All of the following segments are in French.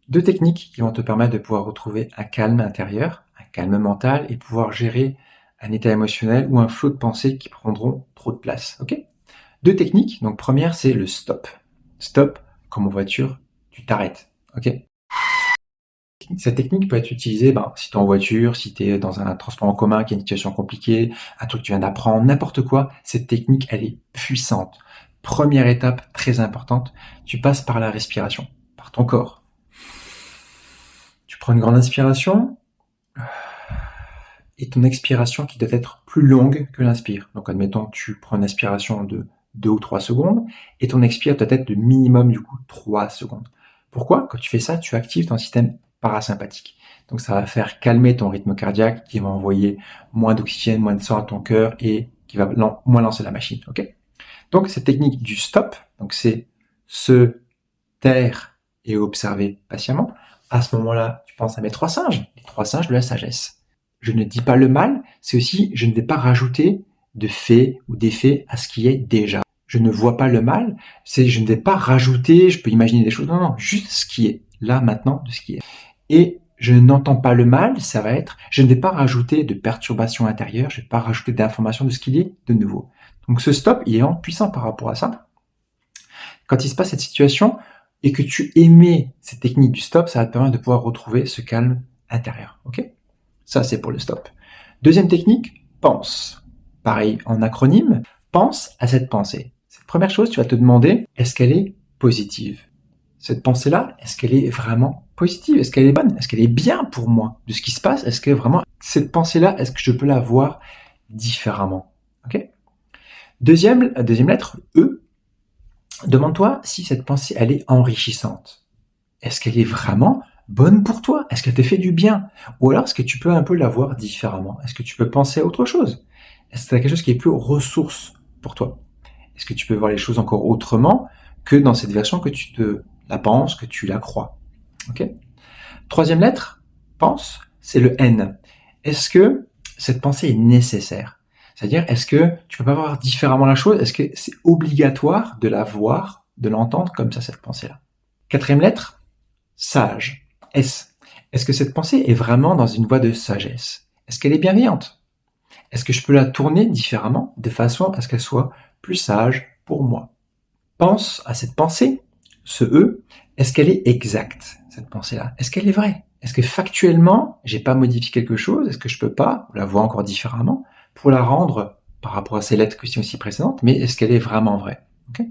Deux techniques qui vont te permettre de pouvoir retrouver un calme intérieur, un calme mental et pouvoir gérer un état émotionnel ou un flot de pensées qui prendront trop de place. Ok? Deux techniques. Donc première, c'est le stop. Stop, comme en voiture, tu t'arrêtes. Ok? Cette technique peut être utilisée si tu es en voiture, si tu es dans un transport en commun, qui est une situation compliquée, un truc que tu viens d'apprendre, n'importe quoi. Cette technique, elle est puissante. Première étape très importante, tu passes par la respiration, par ton corps. Tu prends une grande inspiration et ton expiration qui doit être plus longue que l'inspire. Donc admettons que tu prends une inspiration de 2 ou 3 secondes et ton expire doit être de minimum 3 secondes. Pourquoi? Quand tu fais ça, tu actives ton système parasympathique. Donc ça va faire calmer ton rythme cardiaque qui va envoyer moins d'oxygène, moins de sang à ton cœur et qui va moins lancer la machine. Ok? Donc cette technique du stop, donc c'est se taire et observer patiemment. À ce moment-là, tu penses à mes 3 singes, les 3 singes de la sagesse. Je ne dis pas le mal, c'est aussi je ne vais pas rajouter de faits ou d'effets à ce qui est déjà. Je ne vois pas le mal, c'est je ne vais pas rajouter, je peux imaginer des choses, non, juste ce qui est, là, maintenant, de ce qui est. Et je n'entends pas le mal, ça va être, je ne vais pas rajouter de perturbations intérieures, je ne vais pas rajouter d'informations de ce qu'il est de nouveau. Donc ce stop, il est vraiment puissant par rapport à ça. Quand il se passe cette situation et que tu aimais cette technique du stop, ça va te permettre de pouvoir retrouver ce calme intérieur. Ok? Ça, c'est pour le stop. Deuxième technique, pense. Pareil, en acronyme, pense à cette pensée. Cette première chose, tu vas te demander, est-ce qu'elle est positive? Cette pensée-là, est-ce qu'elle est vraiment positive? Est-ce qu'elle est bonne? Est-ce qu'elle est bien pour moi de ce qui se passe? Est-ce que vraiment, cette pensée-là, est-ce que je peux la voir différemment? Ok? Deuxième lettre, E. Demande-toi si cette pensée, elle est enrichissante. Est-ce qu'elle est vraiment bonne pour toi? Est-ce qu'elle te fait du bien? Ou alors est-ce que tu peux un peu la voir différemment? Est-ce que tu peux penser à autre chose? Est-ce que tu as quelque chose qui est plus ressource pour toi? Est-ce que tu peux voir les choses encore autrement que dans cette version que tu te la penses, que tu la crois? Ok? Troisième lettre, pense, c'est le N. Est-ce que cette pensée est nécessaire? C'est-à-dire, est-ce que tu peux pas voir différemment la chose? Est-ce que c'est obligatoire de la voir, de l'entendre comme ça, cette pensée-là? Quatrième lettre, sage. S. Est-ce que cette pensée est vraiment dans une voie de sagesse? Est-ce qu'elle est bienveillante? Est-ce que je peux la tourner différemment de façon à ce qu'elle soit plus sage pour moi? Pense à cette pensée, ce E. Est-ce qu'elle est exacte, cette pensée-là? Est-ce qu'elle est vraie? Est-ce que factuellement, j'ai pas modifié quelque chose? Est-ce que je peux pas la voir encore différemment pour la rendre par rapport à ces lettres questions aussi précédentes, mais est-ce qu'elle est vraiment vraie? Okay.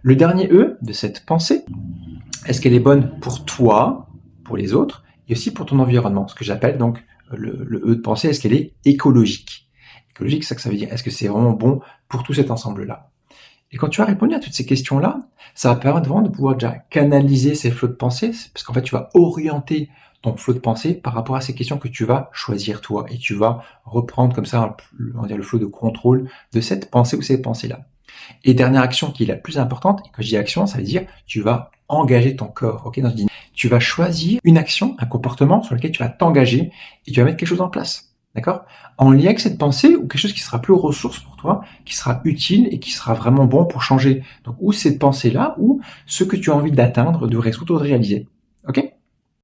Le dernier E de cette pensée, est-ce qu'elle est bonne pour toi, pour les autres, et aussi pour ton environnement? Ce que j'appelle donc le E de pensée, est-ce qu'elle est écologique? Écologique, c'est ça que ça veut dire. Est-ce que c'est vraiment bon pour tout cet ensemble-là? Et quand tu as répondu à toutes ces questions-là, ça va permettre vraiment de pouvoir déjà canaliser ces flots de pensée, parce qu'en fait, tu vas orienter ton flot de pensée par rapport à ces questions que tu vas choisir toi, et tu vas reprendre comme ça, on va dire, le flot de contrôle de cette pensée ou ces pensées-là. Et dernière action qui est la plus importante, et quand je dis action, ça veut dire tu vas engager ton corps. Ok, tu vas choisir une action, un comportement sur lequel tu vas t'engager et tu vas mettre quelque chose en place. D'accord? En lien avec cette pensée ou quelque chose qui sera plus ressource pour toi, qui sera utile et qui sera vraiment bon pour changer. Donc, ou cette pensée-là, ou ce que tu as envie d'atteindre, de résoudre, de réaliser. Ok?